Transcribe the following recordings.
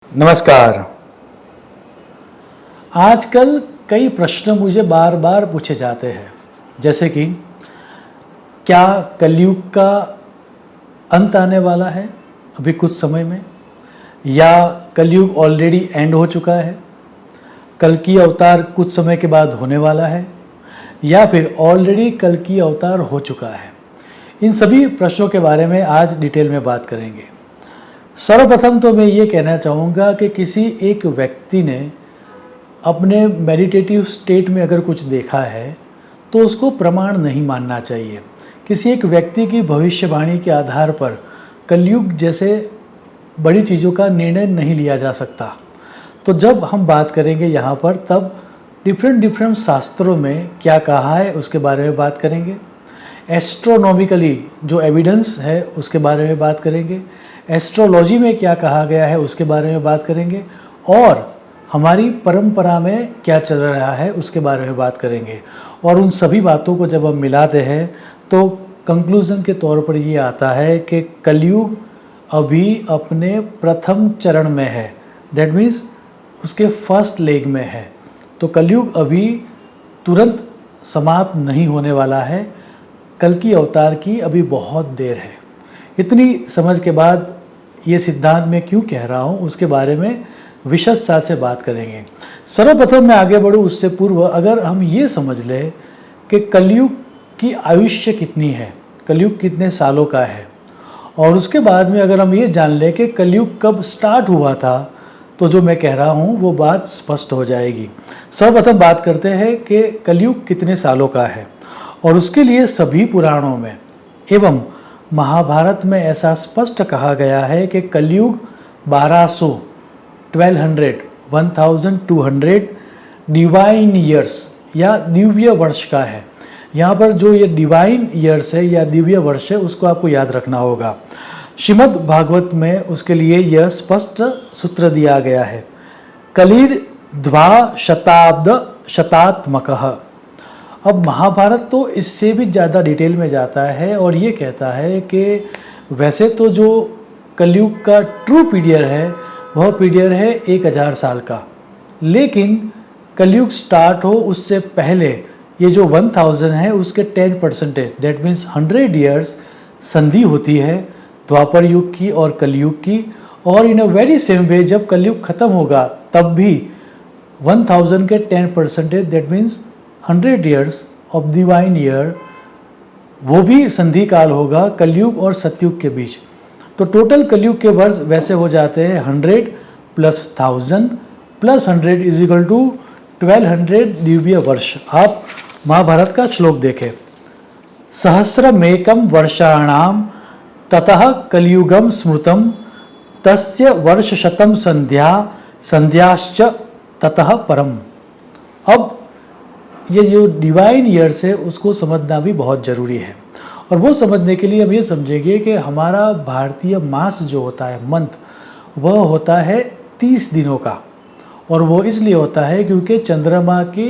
नमस्कार। आजकल कई प्रश्न मुझे बार बार पूछे जाते हैं, जैसे कि क्या कलयुग का अंत आने वाला है अभी कुछ समय में, या कलयुग ऑलरेडी एंड हो चुका है, कल की अवतार कुछ समय के बाद होने वाला है, या फिर ऑलरेडी कल की अवतार हो चुका है। इन सभी प्रश्नों के बारे में आज डिटेल में बात करेंगे। सर्वप्रथम तो मैं ये कहना चाहूँगा कि किसी एक व्यक्ति ने अपने मेडिटेटिव स्टेट में अगर कुछ देखा है तो उसको प्रमाण नहीं मानना चाहिए। किसी एक व्यक्ति की भविष्यवाणी के आधार पर कलयुग जैसे बड़ी चीज़ों का निर्णय नहीं लिया जा सकता। तो जब हम बात करेंगे यहाँ पर, तब डिफरेंट शास्त्रों में क्या कहा है उसके बारे में बात करेंगे, एस्ट्रोनॉमिकली जो एविडेंस है उसके बारे में बात करेंगे, एस्ट्रोलॉजी में क्या कहा गया है उसके बारे में बात करेंगे, और हमारी परंपरा में क्या चल रहा है उसके बारे में बात करेंगे। और उन सभी बातों को जब हम मिलाते हैं तो कंक्लूज़न के तौर पर ये आता है कि कलयुग अभी अपने प्रथम चरण में है, दैट मीन्स उसके फर्स्ट लेग में है। तो कलयुग अभी तुरंत समाप्त नहीं होने वाला है, कल की अवतार की अभी बहुत देर है। इतनी समझ के बाद ये सिद्धांत मैं क्यों कह रहा हूँ उसके बारे में विशदता से बात करेंगे। सर्वप्रथम मैं आगे बढ़ूँ उससे पूर्व अगर हम ये समझ लें कि कलयुग की आयुष्य कितनी है, कलयुग कितने सालों का है, और उसके बाद में अगर हम ये जान लें कि कलयुग कब स्टार्ट हुआ था, तो जो मैं कह रहा हूँ वो बात स्पष्ट हो जाएगी। सर्वप्रथम बात करते हैं कि कलयुग कितने सालों का है, और उसके लिए सभी पुराणों में एवं महाभारत में ऐसा स्पष्ट कहा गया है कि कलयुग 1200 डिवाइन ईयर्स या दिव्य वर्ष का है। यहाँ पर जो ये डिवाइन ईयर्स है या दिव्य वर्ष है उसको आपको याद रखना होगा। श्रीमद् भागवत में उसके लिए यह स्पष्ट सूत्र दिया गया है, कलिर द्वा शतात्मकः। अब महाभारत तो इससे भी ज़्यादा डिटेल में जाता है और ये कहता है कि वैसे तो जो कलयुग का ट्रू पीरियड है वह पीरियड है 1000 साल का, लेकिन कलयुग स्टार्ट हो उससे पहले ये जो 1000 है उसके 10% है, दैट मीन्स 100 ईयर्स संधि होती है द्वापर युग की और कलयुग की। और इन अ वेरी सेम वे जब कलयुग खत्म होगा तब भी 1000 के 10% है, that means 100 years of divine year, वो भी संधि काल होगा कलयुग और सतयुग के बीच। तो टोटल कलयुग के वर्ष वैसे हो जाते हैं 100 plus 1000 plus 100 is equal to 1200 दिव्य वर्ष। आप महाभारत का श्लोक देखें, सहस्रमेकम वर्षाणाम ततः कलयुगम स्मृतम तस्य वर्षशतम संध्याश्च ततः परम। अब ये जो डिवाइन ईयर्स है उसको समझना भी बहुत ज़रूरी है, और वो समझने के लिए हम ये समझेंगे कि हमारा भारतीय मास जो होता है, मंथ, वह होता है 30 दिनों का, और वो इसलिए होता है क्योंकि चंद्रमा के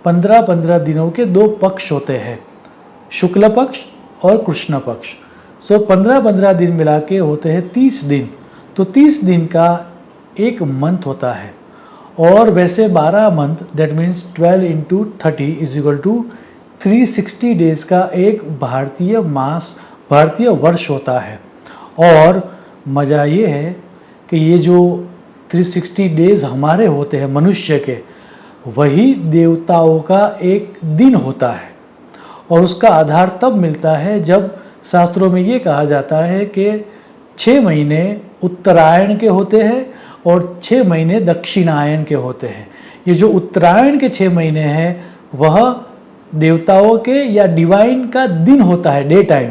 15-15 दिनों के 2 पक्ष होते हैं, शुक्ल पक्ष और कृष्ण पक्ष। सो 15-15 दिन मिला के होते हैं 30 दिन। तो 30 दिन का एक मंथ होता है, और वैसे 12 month that means 12 into 30 is equal to 360 days का एक भारतीय मास, भारतीय वर्ष होता है। और मज़ा ये है कि ये जो 360 डेज हमारे होते हैं मनुष्य के, वही देवताओं का एक दिन होता है, और उसका आधार तब मिलता है जब शास्त्रों में ये कहा जाता है कि 6 महीने उत्तरायण के होते हैं और 6 महीने दक्षिणायन के होते हैं। ये जो उत्तरायण के 6 महीने हैं वह देवताओं के या डिवाइन का दिन होता है, डे टाइम,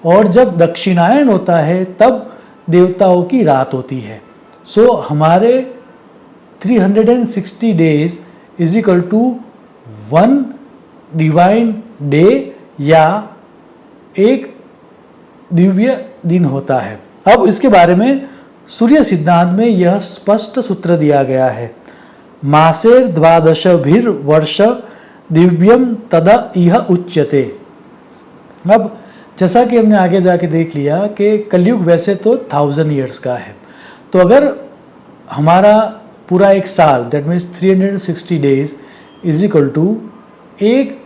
और जब दक्षिणायन होता है तब देवताओं की रात होती है। सो हमारे 360 days is equal to 1 divine day या एक दिव्य दिन होता है। अब इसके बारे में सूर्य सिद्धांत में यह स्पष्ट सूत्र दिया गया है, मासेर 12 वर्ष दिव्यम तदा इह उच्यते। अब जैसा कि हमने आगे जाके देख लिया कि कलयुग वैसे तो 1000 ईयर्स का है, तो अगर हमारा पूरा एक साल, that means 360 days is equal to एक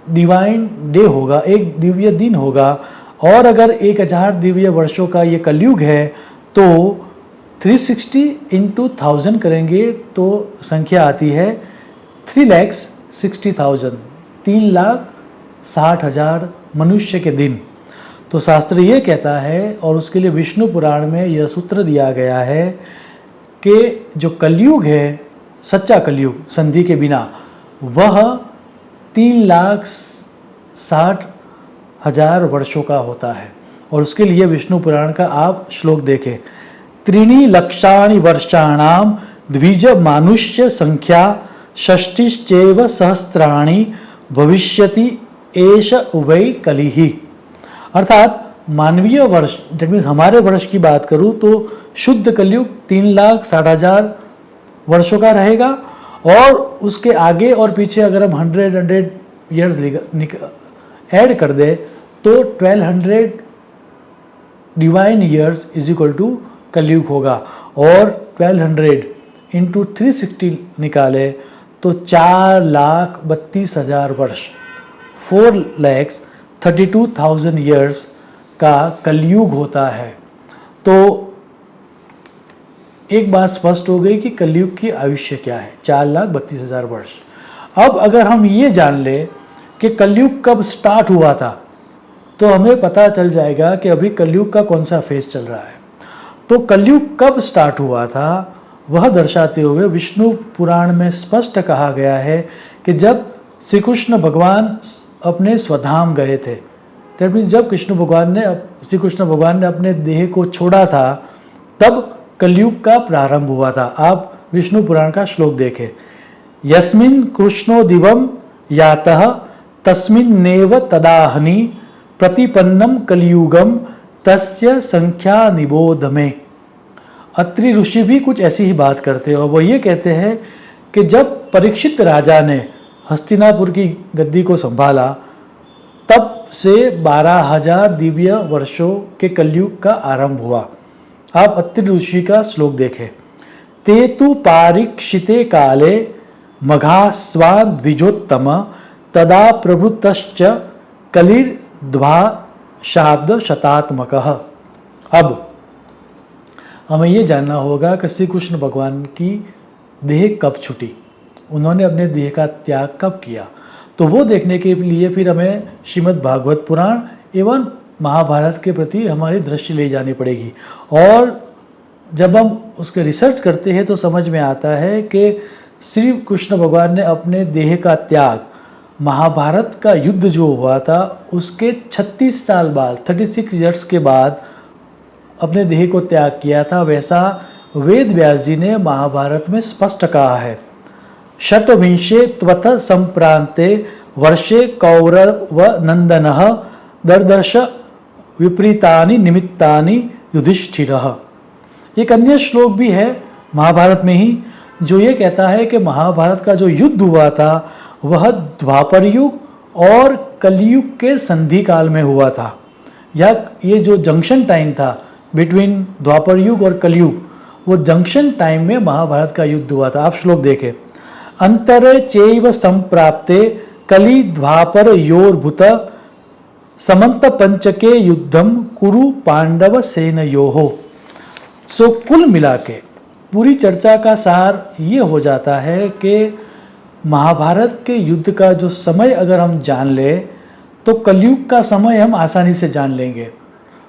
डिवाइन डे होगा, एक दिव्य दिन होगा। और अगर 1000 दिव्य वर्षों का ये कलयुग है तो 360 इंटू 1000 करेंगे तो संख्या आती है 3,60,000, 3,60,000 मनुष्य के दिन। तो शास्त्र ये कहता है, और उसके लिए विष्णु पुराण में यह सूत्र दिया गया है कि जो कलयुग है, सच्चा कलयुग संधि के बिना, वह 3,60,000 वर्षों का होता है। और उसके लिए विष्णु पुराण का आप श्लोक देखें, त्रीणि लक्षाणि वर्षाणाम द्विज मानुष्य संख्या षष्टिश्चैव सहस्राणि भविष्यति एष वै कलिहि। अर्थात मानवीय वर्ष, दैट मीन्स हमारे वर्ष की बात करूं तो शुद्ध कलयुग 3,60,000 वर्षों का रहेगा। और उसके आगे और पीछे अगर हम 100 ईयर्स ऐड कर दे तो 1200 divine years is equal to Kalyug होगा। और 1200 इंटू 360 निकाले तो 4,32,000 वर्ष, 4,32,000 ईयर्स का कलयुग होता है। तो एक बात स्पष्ट हो गई कि कलयुग की आयुष्य क्या है, 4,32,000 वर्ष। अब अगर हम ये जान ले कि कलयुग कब स्टार्ट हुआ था तो हमें पता चल जाएगा कि अभी कलयुग का कौन सा फेज चल रहा है। तो कलयुग कब स्टार्ट हुआ था वह दर्शाते हुए विष्णु पुराण में स्पष्ट कहा गया है कि जब श्री कृष्ण भगवान अपने स्वधाम गए थे, दैट मीन्स जब श्री कृष्ण भगवान ने अपने देह को छोड़ा था तब कलयुग का प्रारंभ हुआ था। आप विष्णु पुराण का श्लोक देखें, यस्मिन् कृष्णो दिवम यातः तस्मिन्नेव तदाहनि प्रतिपन्नम कलियुगम तस्य संख्या निबोध में। अत्रि ऋषि भी कुछ ऐसी ही बात करते हैं और वो ये कहते हैं कि जब परीक्षित राजा ने हस्तिनापुर की गद्दी को संभाला तब से 12,000 दिव्य वर्षों के कलयुग का आरंभ हुआ। आप अत्रि ऋषि का श्लोक देखें, ते तु पारीक्षिते काले मघास्वान् द्विजोत्तम तदा प्रवृत्तश्च कलिर्द्वा शाब्द शतात्मकः। अब हमें ये जानना होगा कि श्री कृष्ण भगवान की देह कब छूटी, उन्होंने अपने देह का त्याग कब किया। तो वो देखने के लिए फिर हमें श्रीमद् भागवत पुराण एवं महाभारत के प्रति हमारी दृष्टि ले जानी पड़ेगी। और जब हम उसके रिसर्च करते हैं तो समझ में आता है कि श्री कृष्ण भगवान ने अपने देह का त्याग महाभारत का युद्ध जो हुआ था उसके 36 साल बाद, 36 ईयर्स के बाद अपने देह को त्याग किया था। वैसा वेद व्यास जी ने महाभारत में स्पष्ट कहा है, षट्विंशे त्वथ संप्रांते वर्षे कौरव नंदनः दर्दर्श विपरीतानि निमित्तानि युधिष्ठिरः। एक अन्य श्लोक भी है महाभारत में ही जो ये कहता है कि महाभारत का जो युद्ध हुआ था वह द्वापर युग और कलयुग के संधि काल में हुआ था। या ये जो जंक्शन टाइम था बिटवीन द्वापर युग और कलयुग, वो जंक्शन टाइम में महाभारत का युद्ध हुआ था। आप श्लोक देखें, अंतरे चैव संप्राप्ते कलि द्वापर योर्भुत समंत पंचके युद्धम कुरु पांडव सेनयोः। सो कुल मिला के पूरी चर्चा का सार ये हो जाता है कि महाभारत के युद्ध का जो समय अगर हम जान ले तो कलयुग का समय हम आसानी से जान लेंगे।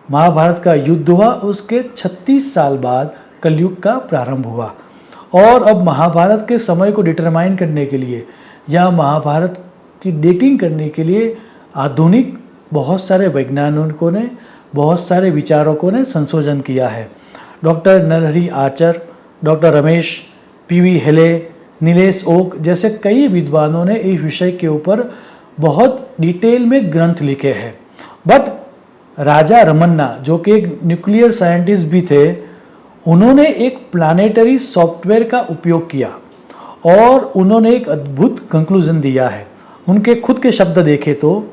महाभारत का युद्ध हुआ, उसके 36 साल बाद कलयुग का प्रारंभ हुआ। और अब महाभारत के समय को डिटरमाइन करने के लिए या महाभारत की डेटिंग करने के लिए आधुनिक बहुत सारे वैज्ञानिकों ने, बहुत सारे विचारकों ने संशोधन किया है। डॉक्टर नरहरि आचार्य, डॉक्टर रमेश पीवी हेले, नीलेश ओक जैसे कई विद्वानों ने इस विषय के ऊपर बहुत डिटेल में ग्रंथ लिखे हैं। बट राजा रमन्ना जो कि एक न्यूक्लियर साइंटिस्ट भी थे, उन्होंने एक प्लानेटरी सॉफ्टवेयर का उपयोग किया और उन्होंने एक अद्भुत कंक्लूजन दिया है। उनके खुद के शब्द देखें तो,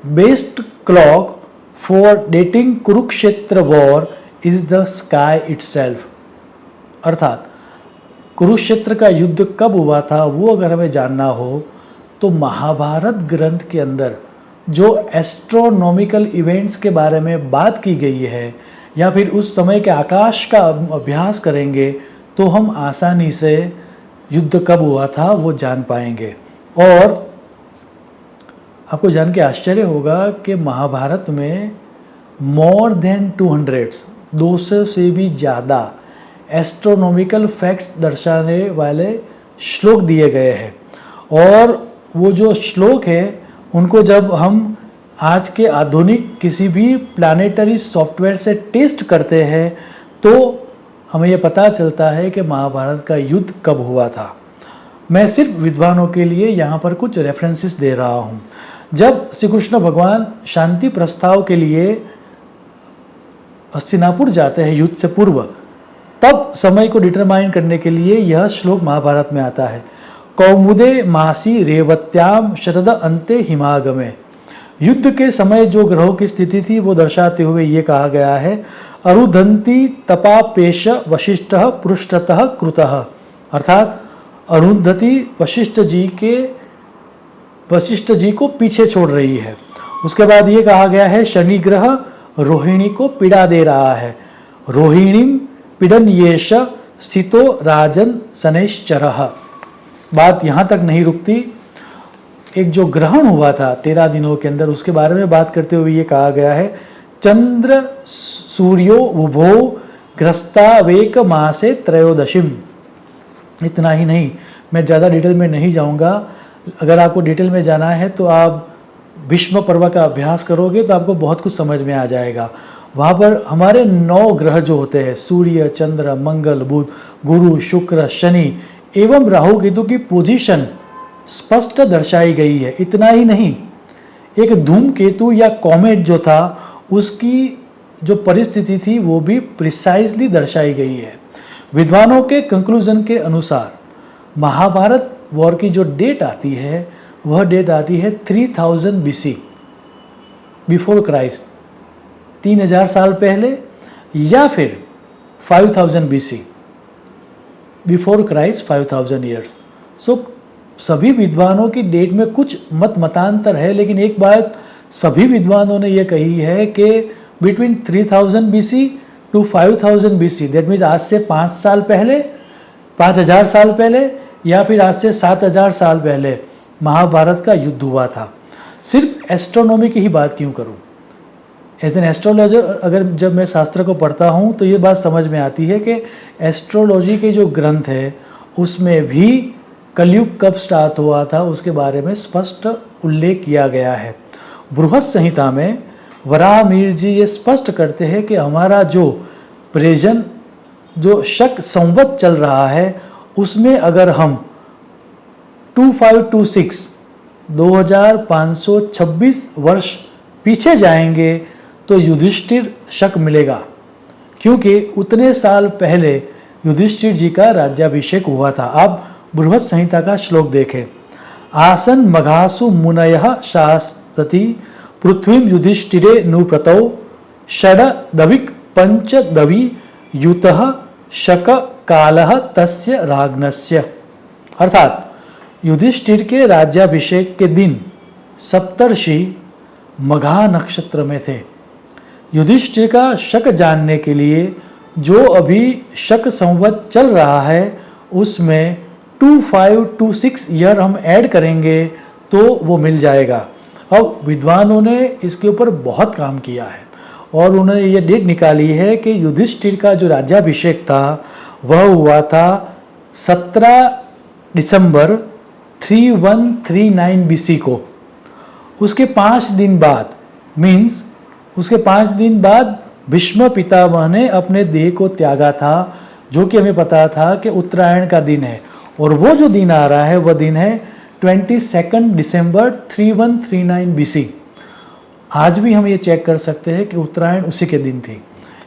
best clock for dating Kurukshetra war is the sky itself. अर्थात कुरुक्षेत्र का युद्ध कब हुआ था वो अगर हमें जानना हो तो महाभारत ग्रंथ के अंदर जो एस्ट्रोनॉमिकल इवेंट्स के बारे में बात की गई है या फिर उस समय के आकाश का अभ्यास करेंगे तो हम आसानी से युद्ध कब हुआ था वो जान पाएंगे। और आपको जान के आश्चर्य होगा कि महाभारत में मोर देन 200 से भी ज़्यादा एस्ट्रोनॉमिकल फैक्ट्स दर्शाने वाले श्लोक दिए गए हैं। और वो जो श्लोक है उनको जब हम आज के आधुनिक किसी भी प्लानेटरी सॉफ्टवेयर से टेस्ट करते हैं तो हमें ये पता चलता है कि महाभारत का युद्ध कब हुआ था। मैं सिर्फ विद्वानों के लिए यहाँ पर कुछ रेफरेंसेस दे रहा हूँ। जब श्री कृष्ण भगवान शांति प्रस्ताव के लिए हस्तिनापुर जाते हैं युद्ध से पूर्व, तब समय को डिटरमाइन करने के लिए यह श्लोक महाभारत में आता है। कौमुदे मासी रेवत्याम शरद अंते हिमागमे। युद्ध के समय जो ग्रहों की स्थिति थी वो दर्शाते हुए ये कहा गया है, अरुधंती तपापेश वशिष्ठ पृष्ठतः कृतः। अर्थात अरुंधति वशिष्ठ जी को पीछे छोड़ रही है। उसके बाद ये कहा गया है, शनि ग्रह रोहिणी को पीड़ा दे रहा है। रोहिणीम पीड़न येष स्थितो राजन शनैश्चरः। बात यहाँ तक नहीं रुकती। एक जो ग्रहण हुआ था 13 दिनों के अंदर, उसके बारे में बात करते हुए ये कहा गया है, चंद्र सूर्यो उभो ग्रस्तावेक मासे त्रयोदशीम। इतना ही नहीं, मैं ज़्यादा डिटेल में नहीं जाऊंगा। अगर आपको डिटेल में जाना है तो आप भीष्म पर्व का अभ्यास करोगे तो आपको बहुत कुछ समझ में आ जाएगा। वहाँ पर हमारे 9 ग्रह जो होते हैं, सूर्य, चंद्र, मंगल, बुध, गुरु, शुक्र, शनि एवं राहु केतु की पोजीशन स्पष्ट दर्शाई गई है। इतना ही नहीं, एक धूमकेतु या कॉमेट जो था उसकी जो परिस्थिति थी वो भी प्रिसाइजली दर्शाई गई है। विद्वानों के कंक्लूजन के अनुसार महाभारत वॉर की जो डेट आती है वह डेट आती है 3000 BC, बिफोर क्राइस्ट, 3000 साल पहले, या फिर 5000 BC, बिफोर क्राइस्ट 5000 ईयर्स। सो सभी विद्वानों की डेट में कुछ मतांतर है, लेकिन एक बात सभी विद्वानों ने यह कही है कि between 3000 BC to 5000 BC, that means आज से 5 साल पहले, 5000 साल पहले, या फिर आज से 7000 साल पहले महाभारत का युद्ध हुआ था। सिर्फ एस्ट्रोनॉमी की ही बात क्यों करूं? एज एन एस्ट्रोलॉजर अगर जब मैं शास्त्र को पढ़ता हूं तो ये बात समझ में आती है कि एस्ट्रोलॉजी के जो ग्रंथ है उसमें भी कलयुग कब स्टार्ट हुआ था उसके बारे में स्पष्ट उल्लेख किया गया है। बृहत संहिता में वराहमिहिर जी ये स्पष्ट करते हैं कि हमारा जो प्रेजेंट जो शक संवत चल रहा है उसमें अगर हम 2526 वर्ष पीछे जाएंगे तो युधिष्ठिर शक मिलेगा, क्योंकि उतने साल पहले युधिष्ठिर जी का राज्याभिषेक हुआ था। आप बृहत संहिता का श्लोक देखें, आसन मघासु मुनयः शासति पृथ्वीं युधिष्ठिरे नुप्रतौ षड दविक पंच दवि युतः शक कालः तस्य राग्नस्य। अर्थात युधिष्ठिर के राज्याभिषेक के दिन सप्तर्षि मघा नक्षत्र में थे। युधिष्ठिर का शक जानने के लिए जो अभी शक संवत चल रहा है उसमें 2526 ईयर हम ऐड करेंगे तो वो मिल जाएगा। अब विद्वानों ने इसके ऊपर बहुत काम किया है और उन्होंने ये डेट निकाली है कि युधिष्ठिर का जो राज्याभिषेक था वह हुआ था 17 दिसंबर 3139 BC को। उसके 5 दिन बाद मीन्स उसके 5 दिन बाद भीष्म पितामह ने अपने देह को त्यागा था, जो कि हमें पता था कि उत्तरायण का दिन है। और वो जो दिन आ रहा है वह दिन है 22 दिसंबर 3139 BC। आज भी हम ये चेक कर सकते हैं कि उत्तरायण उसी के दिन थी।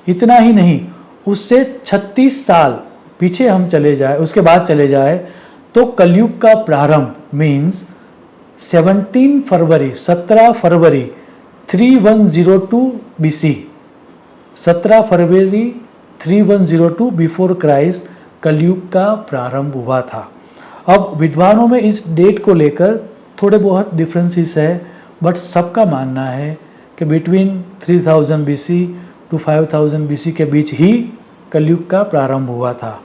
इतना ही नहीं, उससे 36 साल पीछे हम चले जाए, उसके बाद चले जाए तो कलयुग का प्रारंभ मीन्स 17 फरवरी 3102 BC, 17 फरवरी 3102 बिफोर क्राइस्ट कलयुग का प्रारंभ हुआ था। अब विद्वानों में इस डेट को लेकर थोड़े बहुत डिफरेंसेस है, बट सबका मानना है कि बिटवीन 3000 BC टू 5000 BC के बीच ही कलयुग का प्रारंभ हुआ था।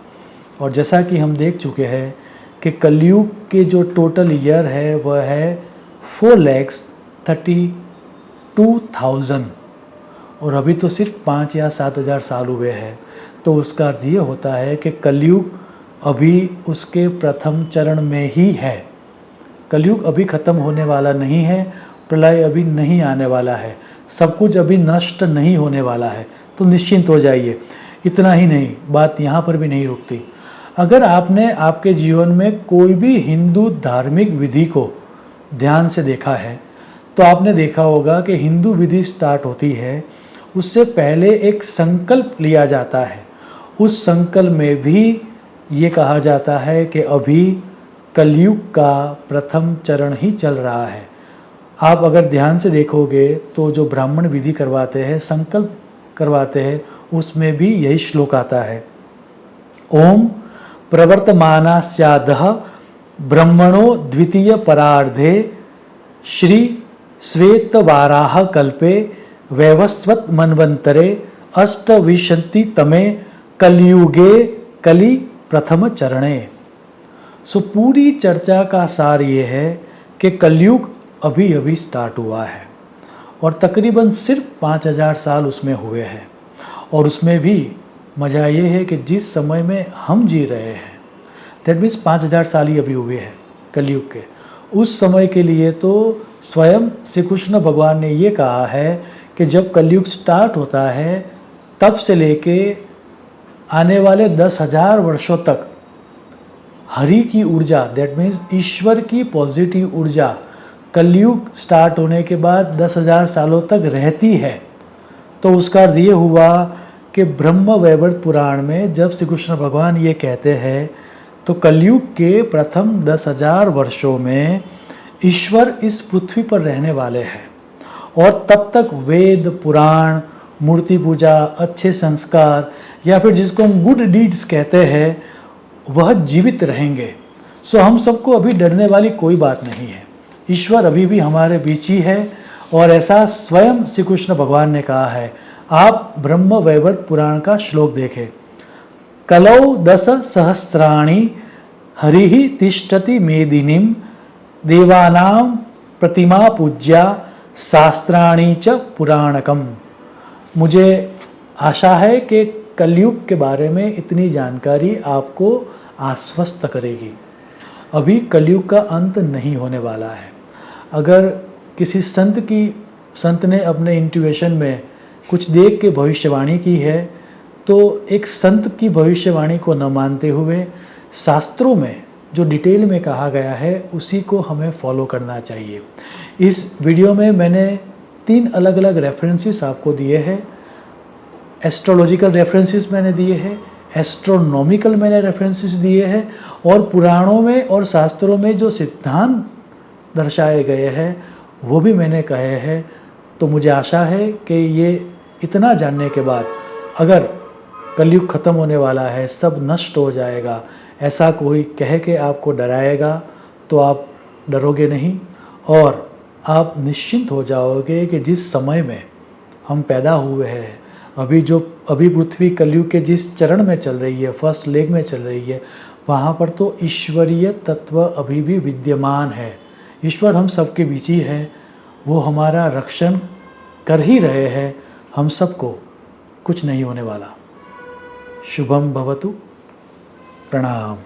और जैसा कि हम देख चुके हैं कि कलयुग के जो टोटल ईयर है वह है 4,32,000 और अभी तो सिर्फ 5 या 7 हज़ार साल हुए हैं। तो उसका अर्थ ये होता है कि कलयुग अभी उसके प्रथम चरण में ही है। कलयुग अभी ख़त्म होने वाला नहीं है, प्रलय अभी नहीं आने वाला है, सब कुछ अभी नष्ट नहीं होने वाला है। तो निश्चिंत हो जाइए। इतना ही नहीं, बात यहाँ पर भी नहीं रुकती। अगर आपने आपके जीवन में कोई भी हिंदू धार्मिक विधि को ध्यान से देखा है तो आपने देखा होगा कि हिंदू विधि स्टार्ट होती है, उससे पहले एक संकल्प लिया जाता है। उस संकल्प में भी ये कहा जाता है कि अभी कलयुग का प्रथम चरण ही चल रहा है। आप अगर ध्यान से देखोगे तो जो ब्राह्मण विधि करवाते हैं, संकल्प करवाते हैं, उसमें भी यही श्लोक आता है। ओम प्रवर्तमानास्यादः ब्रह्मणो द्वितीय परार्धे श्री श्वेतवाराह कल्पे वैवस्वत मन्वंतरे अष्टविंशतितमे कलयुगे कलि प्रथम चरणे। सो पूरी चर्चा का सार ये है कि कलयुग अभी अभी स्टार्ट हुआ है और तकरीबन सिर्फ 5000 साल उसमें हुए हैं। और उसमें भी मज़ा ये है कि जिस समय में हम जी रहे हैं, दैट मीन्स 5000 साल ही अभी हुए हैं कलयुग के। उस समय के लिए तो स्वयं श्री कृष्ण भगवान ने ये कहा है कि जब कलयुग स्टार्ट होता है तब से लेके आने वाले 10,000 वर्षों तक हरि की ऊर्जा, दैट मीन्स ईश्वर की पॉजिटिव ऊर्जा कलयुग स्टार्ट होने के बाद 10,000 सालों तक रहती है। तो उसका अर्थ ये हुआ कि ब्रह्म वैवर्त पुराण में जब श्री कृष्ण भगवान ये कहते हैं तो कलयुग के प्रथम 10,000 वर्षों में ईश्वर इस पृथ्वी पर रहने वाले हैं और तब तक वेद, पुराण, मूर्ति पूजा, अच्छे संस्कार या फिर जिसको हम गुड डीड्स कहते हैं वह जीवित रहेंगे। सो हम सबको अभी डरने वाली कोई बात नहीं है। ईश्वर अभी भी हमारे बीच ही है और ऐसा स्वयं श्री कृष्ण भगवान ने कहा है। आप ब्रह्म वैवर्त पुराण का श्लोक देखें। कलौ 10 सहस्राणि हरिहि तिष्ठति मेदिनीम देवानां प्रतिमा पूज्या शास्त्राणि च पुराणकम। मुझे आशा है कि कलयुग के बारे में इतनी जानकारी आपको आश्वस्त करेगी। अभी कलयुग का अंत नहीं होने वाला है। अगर किसी संत ने अपने इंट्यूशन में कुछ देख के भविष्यवाणी की है तो एक संत की भविष्यवाणी को न मानते हुए शास्त्रों में जो डिटेल में कहा गया है उसी को हमें फॉलो करना चाहिए। इस वीडियो में मैंने 3 अलग अलग रेफरेंसेस आपको दिए हैं। एस्ट्रोलॉजिकल रेफरेंसेस मैंने दिए हैं, एस्ट्रोनॉमिकल मैंने रेफरेंसेस दिए हैं और पुराणों में और शास्त्रों में जो सिद्धांत दर्शाए गए हैं वो भी मैंने कहे हैं। तो मुझे आशा है कि ये इतना जानने के बाद अगर कलयुग ख़त्म होने वाला है, सब नष्ट हो जाएगा, ऐसा कोई कह के आपको डराएगा तो आप डरोगे नहीं और आप निश्चिंत हो जाओगे कि जिस समय में हम पैदा हुए हैं, अभी पृथ्वी कलयुग के जिस चरण में चल रही है, फर्स्ट लेग में चल रही है, वहाँ पर तो ईश्वरीय तत्व अभी भी विद्यमान है। ईश्वर हम सबके बीच ही है, वो हमारा रक्षण कर ही रहे हैं। हम सबको कुछ नहीं होने वाला। शुभम भवतु। प्रणाम।